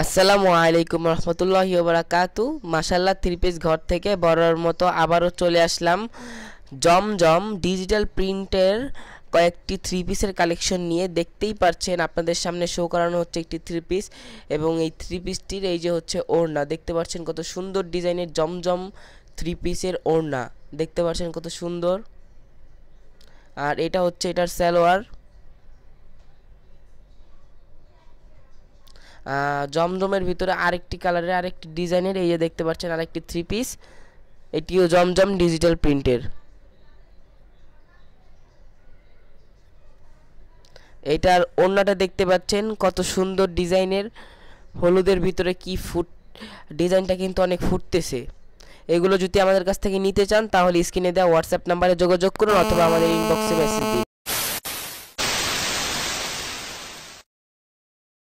আসসালামু আলাইকুম রহমতুল্লাহি ওয়া বারাকাতু। মাশাআল্লাহ, থ্রি পিস ঘর থেকে বড়র মতো আবারও চলে আসলাম জমজম ডিজিটাল প্রিন্টের কয়েকটি থ্রি পিসের কালেকশন নিয়ে। দেখতেই পাচ্ছেন আপনাদের সামনে শো করানো হচ্ছে একটি থ্রি পিস, এবং এই থ্রি পিসটির এই যে হচ্ছে ওড়না, দেখতে পাচ্ছেন কত সুন্দর ডিজাইনের জমজম থ্রি পিসের ওড়না, দেখতে পাচ্ছেন কত সুন্দর। আর এটা হচ্ছে এটার সালোয়ার। জমজমের ভিতরে আরেকটি কালারের আরেকটি ডিজাইনের এই যে দেখতে পাচ্ছেন আরেকটি থ্রি পিস, এটিও জমজম ডিজিটাল প্রিন্টের। এটার ওড়নাটা দেখতে পাচ্ছেন কত সুন্দর ডিজাইনের, হলুদের ভিতরে কি ফুট ডিজাইনটা কিন্তু অনেক ফুটতেছে। এগুলো যদি আমাদের কাছ থেকে নিতে চান তাহলে স্ক্রিনে দেওয়া হোয়াটসঅ্যাপ নাম্বারে যোগাযোগ করুন অথবা আমাদের ইনবক্সে মেসেজ দিন।